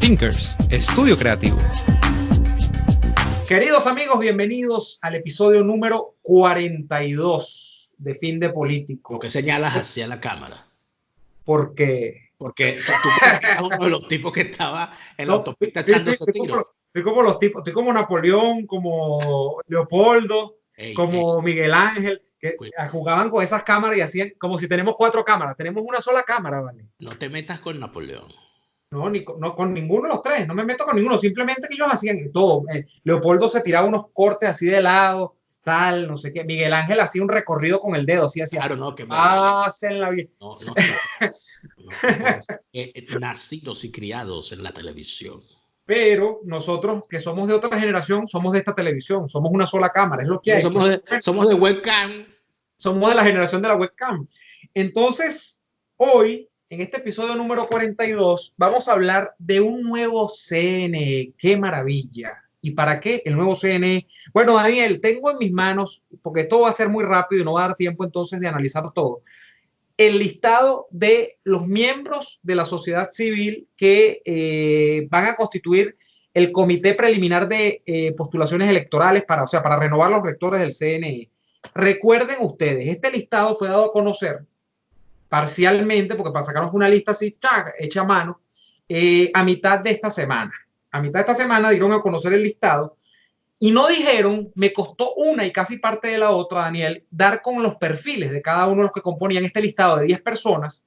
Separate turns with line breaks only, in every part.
Thinkers, estudio creativo.
Queridos amigos, bienvenidos al episodio número 42 de Fin de Político.
¿Por qué señalas hacia la cámara?
Porque
tú eras uno de los tipos que estaba en la autopista echándose tiros.
Estoy como los tipos, estoy como Napoleón, como Leopoldo, como Miguel Ángel, que jugaban con esas cámaras y hacían como si tenemos 4 cámaras. Tenemos una sola cámara, ¿vale?
No te metas con Napoleón.
No, con ninguno de los tres, no me meto con ninguno, simplemente que ellos hacían todo. Leopoldo se tiraba unos cortes así de lado, tal, no sé qué. Miguel Ángel hacía un recorrido con el dedo, así hacía.
Claro, no, que
Pásenla bien.
No, nacidos y criados en la televisión.
Pero nosotros, que somos de otra generación, somos de esta televisión, somos una sola cámara, es lo que hay.
Somos de webcam.
Somos de la generación de la webcam. Entonces, hoy, en este episodio número 42, vamos a hablar de un nuevo CNE. ¡Qué maravilla! ¿Y para qué el nuevo CNE? Bueno, Daniel, tengo en mis manos, porque esto va a ser muy rápido y no va a dar tiempo entonces de analizar todo, el listado de los miembros de la sociedad civil que van a constituir el comité preliminar de postulaciones electorales para renovar los rectores del CNE. Recuerden ustedes, este listado fue dado a conocer parcialmente, porque sacaron una lista así, hecha a mano, a mitad de esta semana. A mitad de esta semana dieron a conocer el listado y no dijeron, me costó una y casi parte de la otra, Daniel, dar con los perfiles de cada uno de los que componían este listado de 10 personas,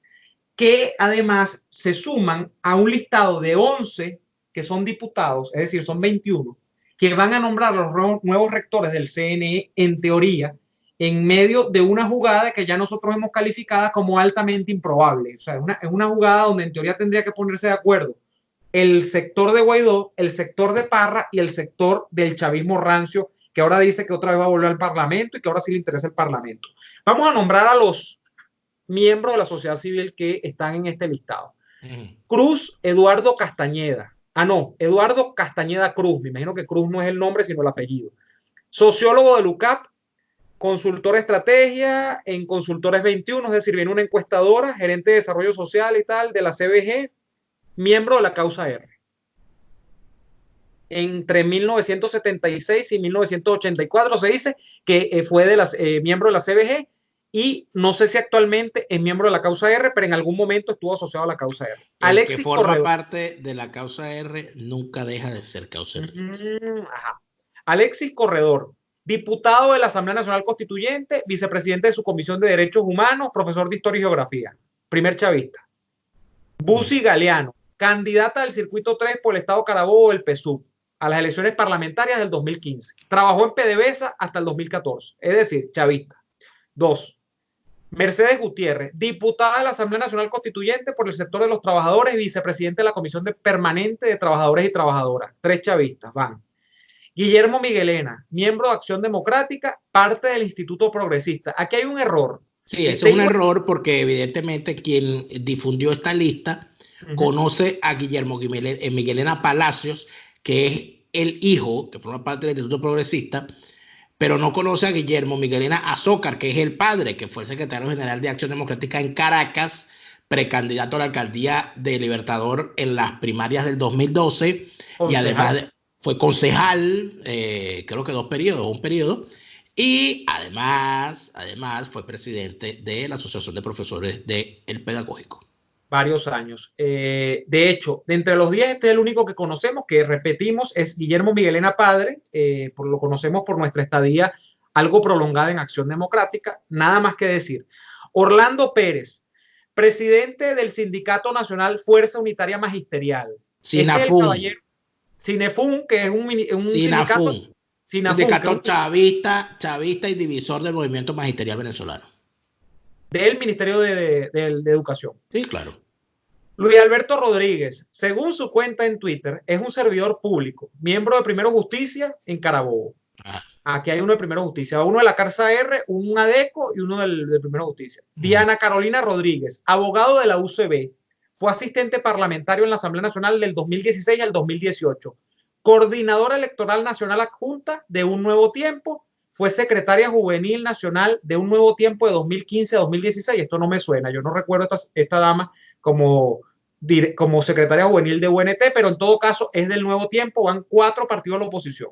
que además se suman a un listado de 11 que son diputados, es decir, son 21, que van a nombrar los nuevos rectores del CNE en teoría, en medio de una jugada que ya nosotros hemos calificado como altamente improbable. O sea, es una jugada donde en teoría tendría que ponerse de acuerdo el sector de Guaidó, el sector de Parra y el sector del chavismo rancio, que ahora dice que otra vez va a volver al Parlamento y que ahora sí le interesa el Parlamento. Vamos a nombrar a los miembros de la sociedad civil que están en este listado. Cruz Eduardo Castañeda. Eduardo Castañeda Cruz. Me imagino que Cruz no es el nombre, sino el apellido. Sociólogo del UCAP, consultor estrategia en Consultores 21, es decir, viene una encuestadora, gerente de desarrollo social y tal, de la CBG, miembro de la causa R. Entre 1976 y 1984 se dice que fue miembro de la CBG y no sé si actualmente es miembro de la causa R, pero en algún momento estuvo asociado a la causa R.
Alexis que forma Corredor, parte de la causa R nunca deja de ser causa R.
Alexis Corredor, diputado de la Asamblea Nacional Constituyente, vicepresidente de su Comisión de Derechos Humanos, profesor de Historia y Geografía, primer chavista. Busi Galeano, candidata del Circuito 3 por el Estado Carabobo del PSUV a las elecciones parlamentarias del 2015. Trabajó en PDVSA hasta el 2014, es decir, chavista. 2. Mercedes Gutiérrez, diputada de la Asamblea Nacional Constituyente por el sector de los trabajadores y vicepresidente de la Comisión Permanente de Trabajadores y Trabajadoras. 3 chavistas, van. Guillermo Miguelena, miembro de Acción Democrática, parte del Instituto Progresista. Aquí hay un error.
Sí, eso es un error porque evidentemente quien difundió esta lista conoce a Guillermo Miguelena Palacios, que es el hijo, que forma parte del Instituto Progresista, pero no conoce a Guillermo Miguelena Azócar, que es el padre, que fue el secretario general de Acción Democrática en Caracas, precandidato a la alcaldía de Libertador en las primarias del 2012, y además fue concejal, creo que un periodo, y además fue presidente de la Asociación de Profesores del Pedagógico.
Varios años. De hecho, de entre los 10, este es el único que conocemos, que repetimos, es Guillermo Miguelena Padre, lo conocemos por nuestra estadía algo prolongada en Acción Democrática, nada más que decir. Orlando Pérez, presidente del Sindicato Nacional Fuerza Unitaria Magisterial. Sinefún, que es un sindicato
chavista y divisor del movimiento magisterial venezolano.
Del Ministerio de Educación.
Sí, claro.
Luis Alberto Rodríguez, según su cuenta en Twitter, es un servidor público, miembro de Primero Justicia en Carabobo. Aquí hay uno de Primero Justicia, uno de la Cárcel R, un ADECO y uno de Primero Justicia. Diana Carolina Rodríguez, abogado de la UCB, fue asistente parlamentario en la Asamblea Nacional del 2016 al 2018, coordinadora electoral nacional adjunta de Un Nuevo Tiempo, fue secretaria juvenil nacional de Un Nuevo Tiempo de 2015 a 2016. Esto no me suena, yo no recuerdo esta dama como como secretaria juvenil de UNT, pero en todo caso es del Nuevo Tiempo, van 4 partidos de la oposición.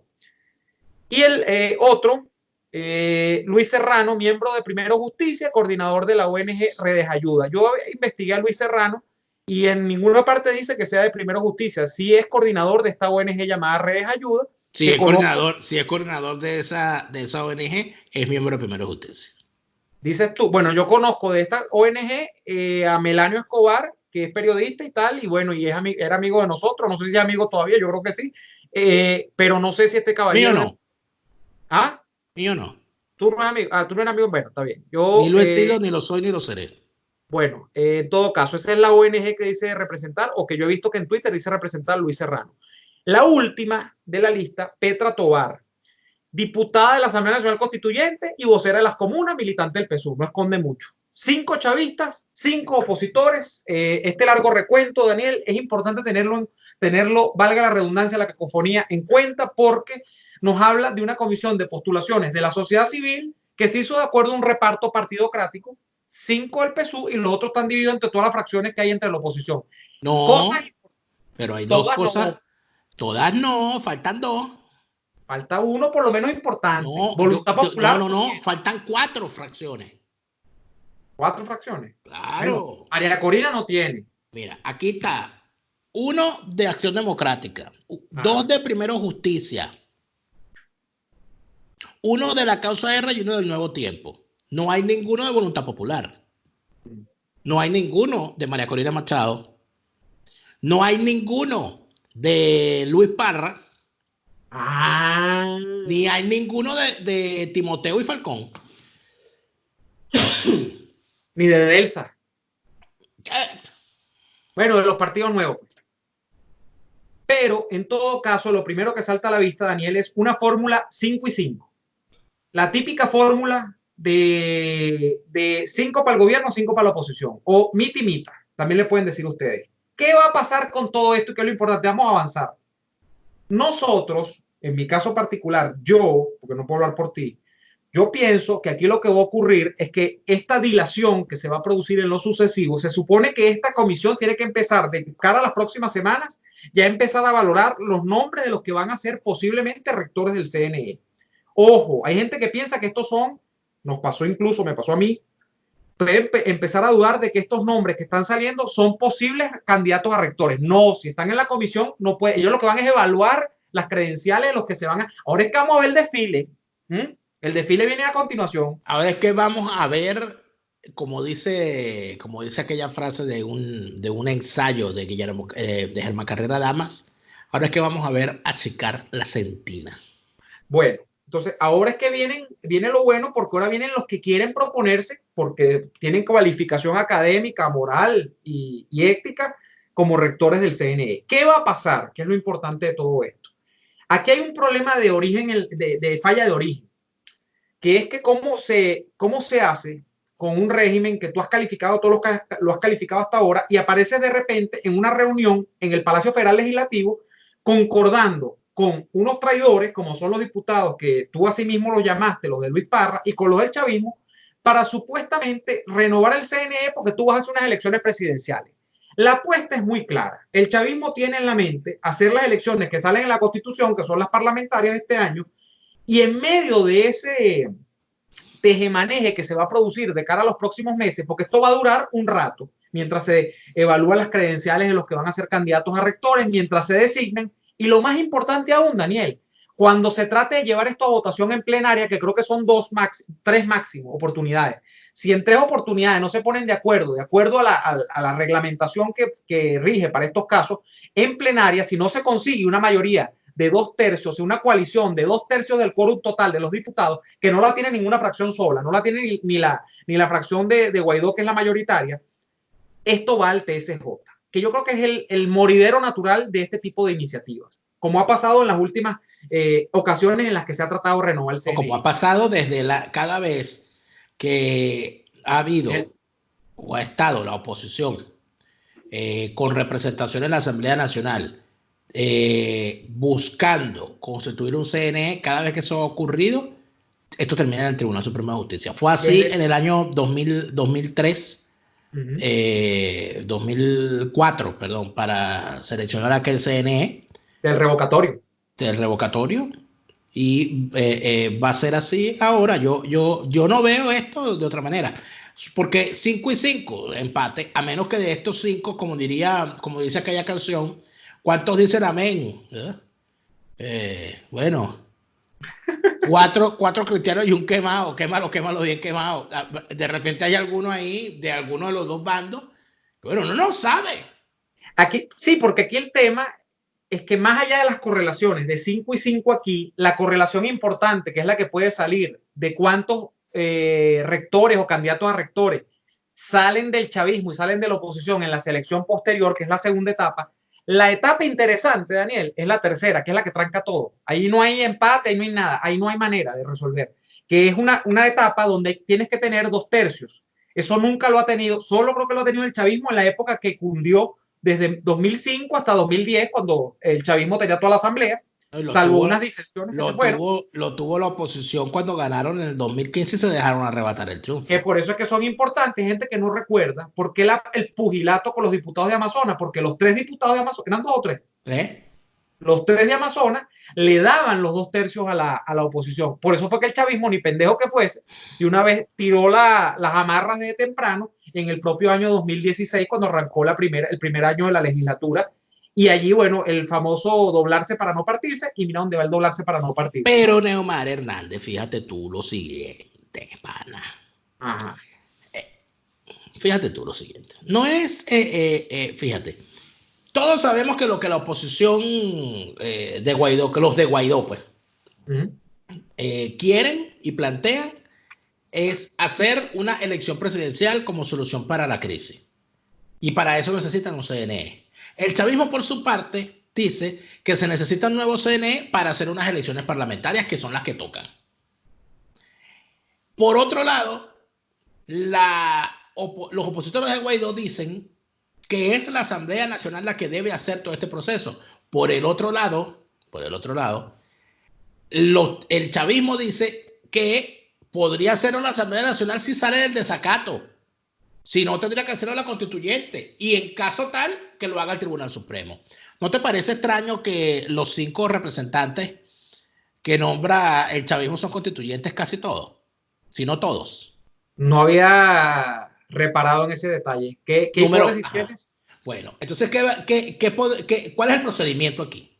Y el otro, Luis Serrano, miembro de Primero Justicia, coordinador de la ONG Redes Ayuda. Yo investigué a Luis Serrano y en ninguna parte dice que sea de Primero Justicia. Sí es coordinador de esta ONG llamada Redes Ayuda.
Si es coordinador de esa ONG, es miembro de Primero Justicia.
Dices tú, bueno, yo conozco de esta ONG a Melanio Escobar, que es periodista y tal, y bueno, y era amigo de nosotros, no sé si es amigo todavía, yo creo que sí, pero no sé si este caballero...
Mío no.
¿Ah?
Mío no.
¿Tú no eres amigo? Ah, tú no eres amigo, bueno, está bien.
Ni lo he sido, ni lo soy, ni lo seré.
Bueno, en todo caso, esa es la ONG que dice representar, o que yo he visto que en Twitter dice representar a Luis Serrano. La última de la lista, Petra Tobar, diputada de la Asamblea Nacional Constituyente y vocera de las comunas, militante del PSUV, no esconde mucho. 5 chavistas, 5 opositores. Este largo recuento, Daniel, es importante tenerlo, valga la redundancia, la cacofonía, en cuenta, porque nos habla de una comisión de postulaciones de la sociedad civil que se hizo de acuerdo a un reparto partidocrático, 5 del PSUV y los otros están divididos entre todas las fracciones que hay entre la oposición.
No, pero hay 2 cosas.
No.
Todas no, faltan 2.
Falta uno por lo menos importante.
No,
Voluntad popular.
no, faltan 4 fracciones.
4 fracciones.
Claro.
Bueno, María Corina no tiene.
Mira, aquí está. 1 de Acción Democrática, 2 de Primero Justicia, 1 de la Causa R y 1 del Nuevo Tiempo. No hay ninguno de Voluntad Popular. No hay ninguno de María Corina Machado. No hay ninguno de Luis Parra. Ni hay ninguno de Timoteo y Falcón.
Ni de Delsa. Bueno, de los partidos nuevos. Pero en todo caso, lo primero que salta a la vista, Daniel, es una fórmula 5 y 5. La típica fórmula de 5 para el gobierno, 5 para la oposición. O mita y mita, también le pueden decir ustedes. ¿Qué va a pasar con todo esto y qué es lo importante? Vamos a avanzar. Nosotros, en mi caso particular, yo, porque no puedo hablar por ti, yo pienso que aquí lo que va a ocurrir es que esta dilación que se va a producir en lo sucesivo, se supone que esta comisión tiene que empezar de cara a las próximas semanas, ya empezar a valorar los nombres de los que van a ser posiblemente rectores del CNE. Ojo, hay gente que piensa que estos son, nos pasó incluso, me pasó a mí, empezar a dudar de que estos nombres que están saliendo son posibles candidatos a rectores. No, si están en la comisión, no puede. Ellos lo que van es evaluar las credenciales de los que se van a... Ahora es que vamos a ver el desfile. El desfile viene a continuación.
Ahora es que vamos a ver, como dice aquella frase de un ensayo de Germán Carrera Damas, ahora es que vamos a ver achicar la centina.
Bueno, entonces ahora es que viene lo bueno, porque ahora vienen los que quieren proponerse, porque tienen cualificación académica, moral y ética como rectores del CNE. ¿Qué va a pasar? ¿Qué es lo importante de todo esto? Aquí hay un problema de origen, de falla de origen, que es que cómo se hace con un régimen que tú has calificado, todos los que lo has calificado hasta ahora, y apareces de repente en una reunión en el Palacio Federal Legislativo concordando con unos traidores, como son los diputados que tú así mismo los llamaste, los de Luis Parra, y con los del chavismo, para supuestamente renovar el CNE porque tú vas a hacer unas elecciones presidenciales. La apuesta es muy clara. El chavismo tiene en la mente hacer las elecciones que salen en la Constitución, que son las parlamentarias de este año, y en medio de ese tejemaneje que se va a producir de cara a los próximos meses, porque esto va a durar un rato, mientras se evalúan las credenciales de los que van a ser candidatos a rectores, mientras se designen, y lo más importante aún, Daniel, cuando se trate de llevar esto a votación en plenaria, que creo que son 3 máximo oportunidades, si en 3 oportunidades no se ponen de acuerdo a la reglamentación que rige para estos casos, en plenaria, si no se consigue una mayoría de 2/3, una coalición de 2/3 del quórum total de los diputados, que no la tiene ninguna fracción sola, no la tiene ni la fracción de Guaidó, que es la mayoritaria, esto va al TSJ, que yo creo que es el moridero natural de este tipo de iniciativas, como ha pasado en las últimas ocasiones en las que se ha tratado de renovar el CNE.
Como ha pasado cada vez que ha habido o ha estado la oposición con representación en la Asamblea Nacional buscando constituir un CNE, cada vez que eso ha ocurrido, esto termina en el Tribunal Supremo de Justicia. Fue así en el año 2003
Ujú.
2004, perdón, para seleccionar aquel CNE
Del revocatorio.
del revocatorio. Y va a ser así ahora. Yo no veo esto de otra manera. Porque 5 y 5, empate, a menos que de estos 5, como dice aquella canción, ¿cuántos dicen amén? Bueno, cuatro cristianos y un quemado, quémalo bien quemado. De repente hay alguno ahí, de alguno de los dos bandos, que bueno, uno no sabe.
Aquí, sí, porque aquí el tema es que más allá de las correlaciones de 5 y 5 aquí, la correlación importante, que es la que puede salir de cuántos rectores o candidatos a rectores salen del chavismo y salen de la oposición en la selección posterior, que es la segunda etapa. La etapa interesante, Daniel, es la tercera, que es la que tranca todo. Ahí no hay empate, ahí no hay nada, ahí no hay manera de resolver. Que es una etapa donde tienes que tener 2/3. Eso nunca lo ha tenido, solo creo que lo ha tenido el chavismo en la época que cundió desde 2005 hasta 2010, cuando el chavismo tenía toda la asamblea,
Lo
salvo
tuvo,
unas disensiones que se fueron,
lo tuvo la oposición cuando ganaron en el 2015 y se dejaron arrebatar el
que
triunfo.
por eso es que son importantes, gente que no recuerda, por qué el pugilato con los diputados de Amazonas, porque los 3 diputados de Amazonas, eran 2 o 3,
¿Eh?
los 3 de Amazonas le daban los 2/3 a la oposición. Por eso fue que el chavismo, ni pendejo que fuese, de una vez tiró las amarras de temprano en el propio año 2016, cuando arrancó el primer año de la legislatura. Y allí, bueno, el famoso doblarse para no partirse, y mira dónde va el doblarse para no partirse.
Pero Neomar Hernández, fíjate tú lo siguiente, pana.
Ajá.
Fíjate tú lo siguiente. No es, fíjate, todos sabemos que lo que la oposición de Guaidó, que los de Guaidó, pues,
Uh-huh.
quieren y plantean es hacer una elección presidencial como solución para la crisis. Y para eso necesitan un CNE. El chavismo, por su parte, dice que se necesita un nuevo CNE para hacer unas elecciones parlamentarias que son las que tocan. Por otro lado, los opositores de Guaidó dicen que es la Asamblea Nacional la que debe hacer todo este proceso. Por el otro lado, el chavismo dice que podría ser una Asamblea Nacional si sale del desacato. Si no, tendría que hacerlo la constituyente. Y en caso tal, que lo haga el Tribunal Supremo. ¿No te parece extraño que los 5 representantes que nombra el chavismo son constituyentes casi todos? Si no todos.
No había reparado en ese detalle. ¿Qué hipótesis tienes?
Bueno, entonces, ¿cuál es el procedimiento aquí?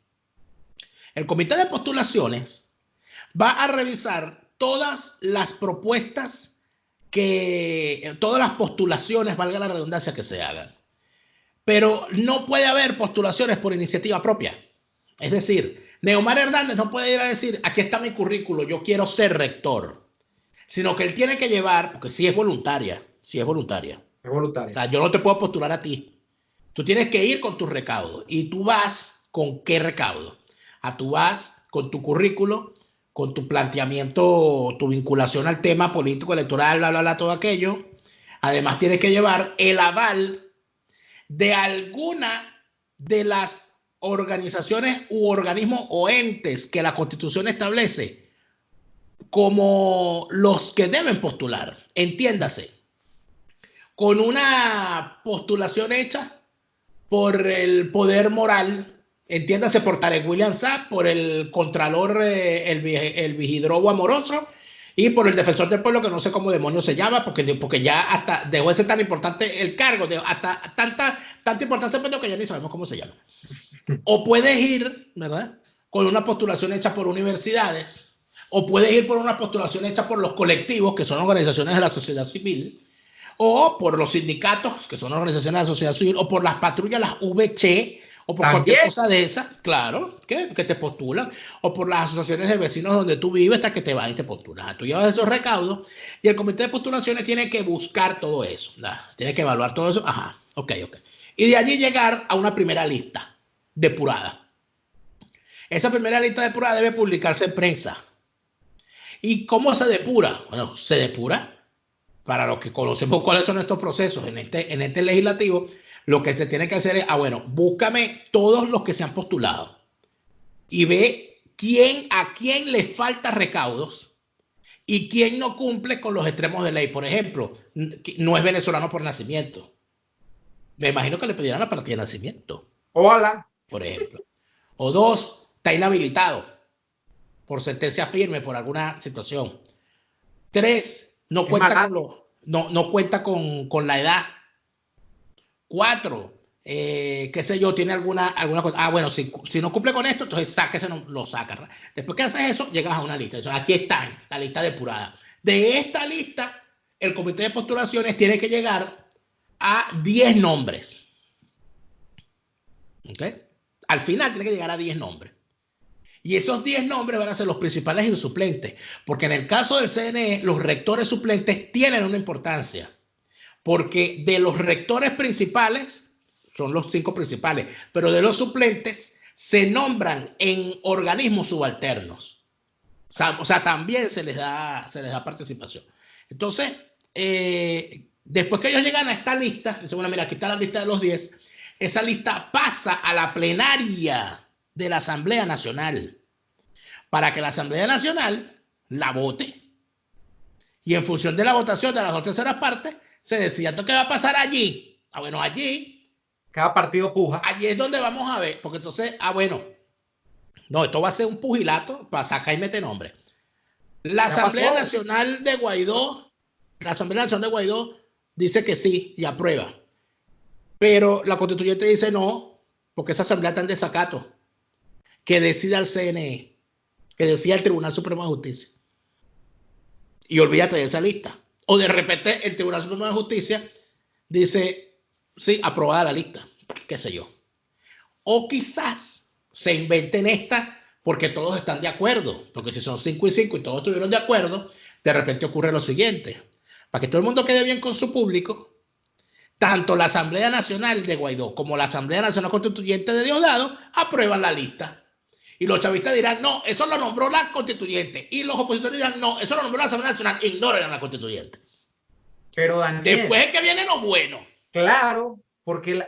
El comité de postulaciones va a revisar todas las propuestas todas las postulaciones, valga la redundancia, que se hagan. Pero no puede haber postulaciones por iniciativa propia. Es decir, Neomar Hernández no puede ir a decir, aquí está mi currículo, yo quiero ser rector. Sino que él tiene que llevar, porque sí es voluntaria.
Es voluntaria.
O sea, yo no te puedo postular a ti. Tú tienes que ir con tus recaudos. ¿Y tú vas con qué recaudo? Tú vas con tu currículo, con tu planteamiento, tu vinculación al tema político, electoral, bla, bla, bla, todo aquello. Además, tienes que llevar el aval de alguna de las organizaciones u organismos o entes que la Constitución establece como los que deben postular. Entiéndase, con una postulación hecha por el poder moral, entiéndase por Tarek William Saab, por el Contralor, el Vigidrobo Amoroso, y por el Defensor del Pueblo, que no sé cómo demonios se llama, porque ya hasta dejó de ser tan importante el cargo, hasta tanta importancia, pero que ya ni sabemos cómo se llama. O puedes ir, ¿verdad?, con una postulación hecha por universidades, o puedes ir por una postulación hecha por los colectivos, que son organizaciones de la sociedad civil, o por los sindicatos, que son organizaciones de la sociedad civil, o por las patrullas, las VC, o por cualquier cosa de esa, claro, que te postulan, o por las asociaciones de vecinos donde tú vives, hasta que te van y te postulan. Tú llevas esos recaudos y el comité de postulaciones tiene que buscar todo eso, ¿verdad? Tiene que evaluar todo eso. Ajá, ok. Y de allí llegar a una primera lista depurada. Esa primera lista depurada debe publicarse en prensa. ¿Y cómo se depura? Bueno, se depura, para los que conocemos cuáles son estos procesos en este legislativo, lo que se tiene que hacer es, búscame todos los que se han postulado y ve a quién le falta recaudos ¿Y quién no cumple con los extremos de ley? Por ejemplo, no es venezolano por nacimiento. Me imagino que le pedirán la partida de nacimiento,
Ojalá.
por ejemplo. O dos, está inhabilitado por sentencia firme por alguna situación. Tres, no cuenta no cuenta con la edad. Cuatro, qué sé yo, tiene alguna cosa. Ah, bueno, si no cumple con esto, entonces sáquese, no, lo saca, ¿verdad? Después que haces eso, llegas a una lista. Entonces, aquí está la lista depurada. De esta lista, el comité de postulaciones tiene que llegar a 10 nombres. ¿Ok? Al final tiene que llegar a 10 nombres. Y esos 10 nombres van a ser los principales y los suplentes. Porque en el caso del CNE, los rectores suplentes tienen una importancia. Porque de los rectores principales, son los 5 principales, pero de los suplentes se nombran en organismos subalternos. O sea, también se les da participación. Entonces, después que ellos llegan a esta lista, dicen, bueno, mira, aquí está la lista de los 10, esa lista pasa a la plenaria de la Asamblea Nacional para que la Asamblea Nacional la vote. Y en función de la votación de las 2/3 partes, se decía, ¿qué va a pasar allí? Ah, bueno, allí.
Cada partido puja.
Allí es donde vamos a ver, porque entonces, bueno, no, esto va a ser un pugilato para sacar y meter nombre. La Asamblea Nacional de Guaidó dice que sí y aprueba. Pero la constituyente dice no, porque esa asamblea está en desacato. Que decida el CNE, que decida el Tribunal Supremo de Justicia. Y olvídate de esa lista. O de repente el Tribunal Supremo de Justicia dice, sí, aprobada la lista, qué sé yo. O quizás se inventen esta porque todos están de acuerdo. Porque si son 5 y 5 y todos estuvieron de acuerdo, de repente ocurre lo siguiente. Para que todo el mundo quede bien con su público, tanto la Asamblea Nacional de Guaidó como la Asamblea Nacional Constituyente de Diosdado aprueban la lista. Y los chavistas dirán, no, eso lo nombró la constituyente. Y los opositores dirán, no, eso lo nombró la Asamblea Nacional. Ignoren a la constituyente.
Pero Daniel,
después es que viene lo bueno.
Claro, porque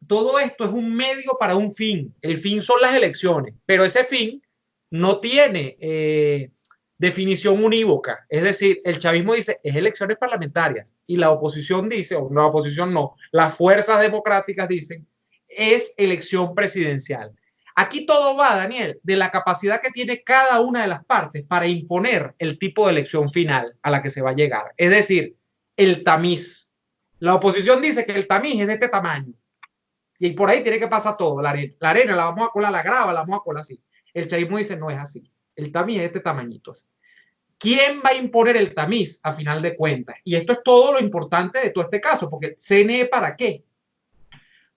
todo esto es un medio para un fin. El fin son las elecciones, pero ese fin no tiene definición unívoca. Es decir, el chavismo dice, es elecciones parlamentarias. Y la oposición dice, o no, la oposición no, las fuerzas democráticas dicen, es elección presidencial. Aquí todo va, Daniel, de la capacidad que tiene cada una de las partes para imponer el tipo de elección final a la que se va a llegar. Es decir, el tamiz. La oposición dice que el tamiz es de este tamaño. Y por ahí tiene que pasar todo. La arena la vamos a colar, la grava la vamos a colar así. El chavismo dice no es así. El tamiz es de este tamañito así. ¿Quién va a imponer el tamiz a final de cuentas? Y esto es todo lo importante de todo este caso, porque CNE ¿para qué?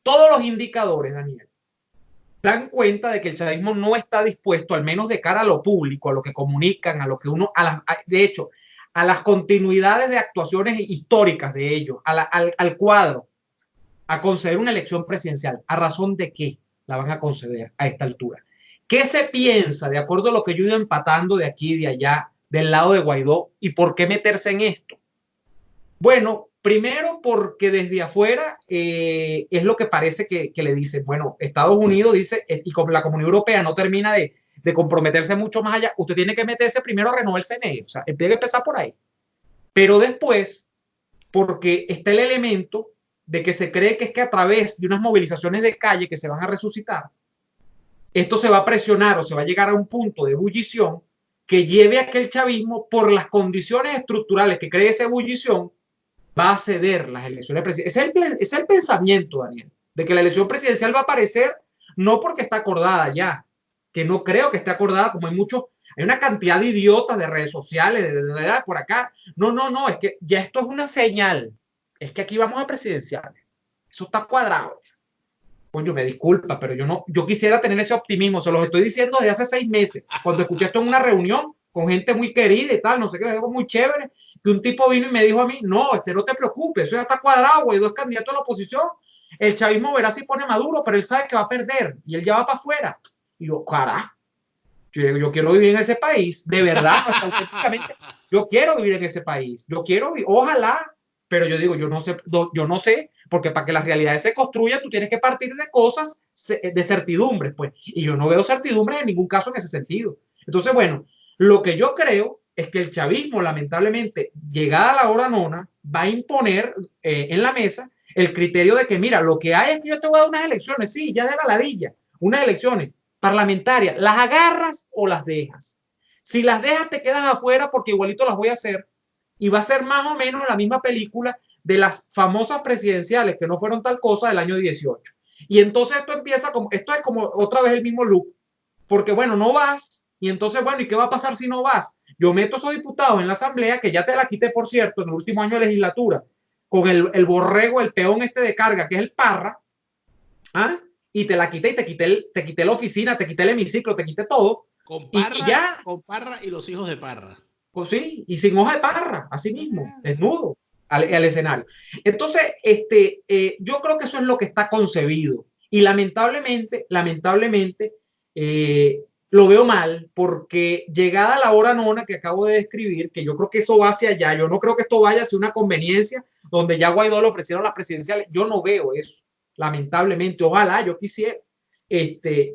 Todos los indicadores, Daniel, dan cuenta de que el chavismo no está dispuesto, al menos de cara a lo público, a lo que comunican, a lo que uno, de hecho, a las continuidades de actuaciones históricas de ellos, al cuadro, a conceder una elección presidencial. ¿A razón de qué la van a conceder a esta altura? ¿Qué se piensa, de acuerdo a lo que yo he ido empatando de aquí y de allá, del lado de Guaidó, y por qué meterse en esto? Bueno, primero porque desde afuera es lo que parece que le dicen, bueno, Estados Unidos dice, y como la Comunidad Europea no termina de comprometerse mucho más allá, usted tiene que meterse primero a renovar el CNE, o sea, tiene que empezar por ahí. Pero después, porque está el elemento de que se cree que es que a través de unas movilizaciones de calle que se van a resucitar, esto se va a presionar o se va a llegar a un punto de ebullición que lleve a que el chavismo, por las condiciones estructurales que cree esa ebullición, va a ceder las elecciones presidenciales. Es el pensamiento, Daniel, de que la elección presidencial va a aparecer no porque está acordada ya, que no creo que esté acordada, como hay muchos, hay una cantidad de idiotas de redes sociales, de por acá. No, es que ya esto es una señal. Es que aquí vamos a presidenciales. Eso está cuadrado. Coño, me disculpa, pero yo quisiera tener ese optimismo. Se los estoy diciendo desde hace 6 meses. Cuando escuché esto en una reunión con gente muy querida y tal, no sé qué, algo muy chévere, que un tipo vino y me dijo a mí, no, no te preocupes, eso ya está cuadrado, Guaidó es candidato a la oposición, el chavismo verá si pone Maduro, pero él sabe que va a perder y él ya va para afuera. Y yo, carajo, yo quiero vivir en ese país, de verdad, auténticamente, yo quiero vivir en ese país, yo quiero, ojalá, pero yo digo, yo no sé, porque para que las realidades se construyan, tú tienes que partir de cosas, de certidumbres, pues, y yo no veo certidumbres en ningún caso en ese sentido. Entonces, bueno, lo que yo creo es que el chavismo, lamentablemente, llegada la hora nona, va a imponer en la mesa el criterio de que, mira, lo que hay es que yo te voy a dar unas elecciones, sí, ya de la ladilla, unas elecciones parlamentarias, ¿las agarras o las dejas? Si las dejas, te quedas afuera porque igualito las voy a hacer y va a ser más o menos la misma película de las famosas presidenciales que no fueron tal cosa del año 18. Y entonces esto es como otra vez el mismo loop, porque bueno, no vas, y entonces bueno, ¿y qué va a pasar si no vas? Yo meto a esos diputados en la asamblea, que ya te la quité, por cierto, en el último año de legislatura, con el borrego, el peón este de carga, que es el Parra, ¿ah? Y te la quité y te quité la oficina, te quité el hemiciclo, te quité todo.
Con Parra,
y ya.
Con Parra y los hijos de Parra.
Pues sí, y sin hoja de Parra, así mismo, desnudo al escenario. Entonces, yo creo que eso es lo que está concebido. Y lamentablemente, lo veo mal, porque llegada la hora nona que acabo de describir, que yo creo que eso va hacia allá, yo no creo que esto vaya hacia una conveniencia donde ya Guaidó le ofrecieron las presidenciales, yo no veo eso, lamentablemente, ojalá, yo quisiera.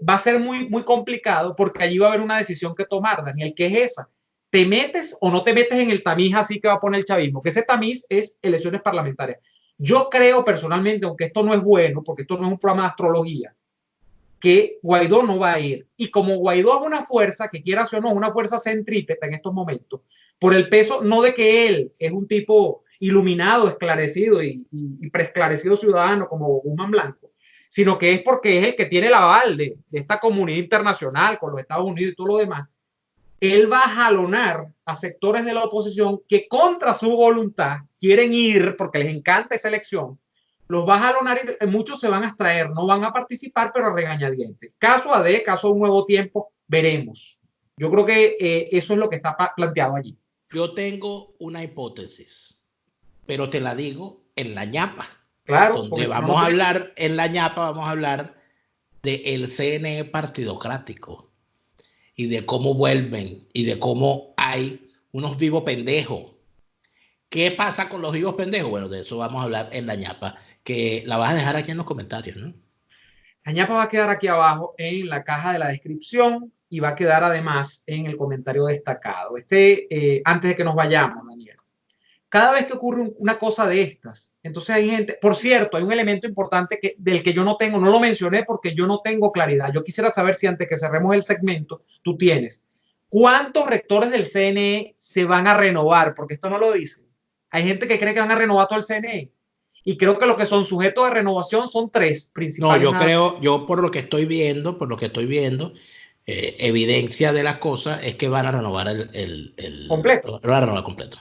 Va a ser muy, muy complicado porque allí va a haber una decisión que tomar, Daniel, que es esa. ¿Te metes o no te metes en el tamiz así que va a poner el chavismo? Que ese tamiz es elecciones parlamentarias. Yo creo personalmente, aunque esto no es bueno, porque esto no es un programa de astrología, que Guaidó no va a ir. Y como Guaidó es una fuerza, que quieras o no, una fuerza centrípeta en estos momentos, por el peso, no de que él es un tipo iluminado, esclarecido y preesclarecido ciudadano como Guzmán Blanco, sino que es porque es el que tiene el aval de esta comunidad internacional con los Estados Unidos y todo lo demás. Él va a jalonar a sectores de la oposición que contra su voluntad quieren ir porque les encanta esa elección, los va a jalonar y muchos se van a extraer, no van a participar, pero a regañadientes. Caso AD, caso Un Nuevo Tiempo, veremos. Yo creo que eso es lo que está planteado allí.
Yo tengo una hipótesis, pero te la digo en la ñapa.
Claro.
Donde vamos a hablar, en la ñapa vamos a hablar del CNE partidocrático y de cómo vuelven y de cómo hay unos vivos pendejos. ¿Qué pasa con los vivos pendejos? Bueno, de eso vamos a hablar en la ñapa, que la vas a dejar aquí en los comentarios, ¿no?
La ñapa va a quedar aquí abajo en la caja de la descripción y va a quedar además en el comentario destacado. Antes de que nos vayamos, Daniel, cada vez que ocurre una cosa de estas, entonces hay gente, por cierto, hay un elemento importante del que yo no lo mencioné porque yo no tengo claridad. Yo quisiera saber si antes que cerremos el segmento, tú tienes, ¿cuántos rectores del CNE se van a renovar? Porque esto no lo dice. Hay gente que cree que van a renovar todo el CNE. Y creo que los que son sujetos de renovación son 3 principales.
No, yo por lo que estoy viendo, evidencia de las cosas es que van a renovar el
completo.
Van a renovar completo.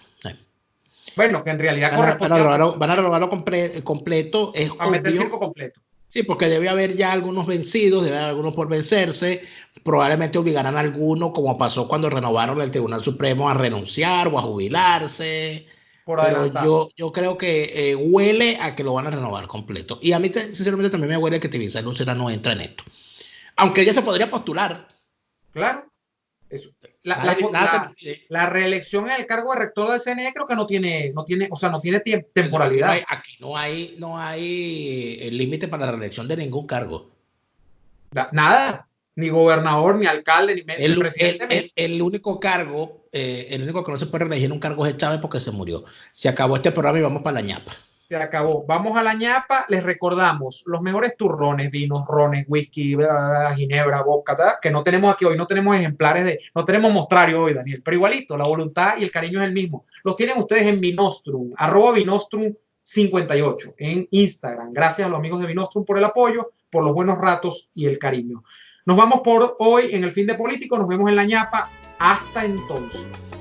Bueno, que en realidad
van a renovarlo completo. Es
a meter el circo completo.
Sí, porque debe haber ya algunos vencidos, debe haber algunos por vencerse. Probablemente obligarán a alguno, como pasó cuando renovaron el Tribunal Supremo, a renunciar o a jubilarse. Pero yo creo que huele a que lo van a renovar completo. Y a mí, sinceramente, también me huele que Tibisay Lucena no entra en esto. Aunque ella se podría postular.
Claro. Eso. La reelección en el cargo de rector del CNE creo que no tiene temporalidad.
Aquí no hay el límite para la reelección de ningún cargo.
Nada. Ni gobernador, ni alcalde, ni presidente.
El único cargo, el único que no se puede reelegir en un cargo es Chávez porque se murió. Se acabó este programa y vamos para la ñapa.
Se acabó. Vamos a la ñapa. Les recordamos los mejores turrones, vinos, rones, whisky, ginebra, vodka, que no tenemos aquí hoy. No tenemos ejemplares no tenemos mostrario hoy, Daniel. Pero igualito, la voluntad y el cariño es el mismo. Los tienen ustedes en Vinostrum, @Vinostrum58 en Instagram. Gracias a los amigos de Vinostrum por el apoyo, por los buenos ratos y el cariño. Nos vamos por hoy en el Fin de Político. Nos vemos en la ñapa. Hasta entonces.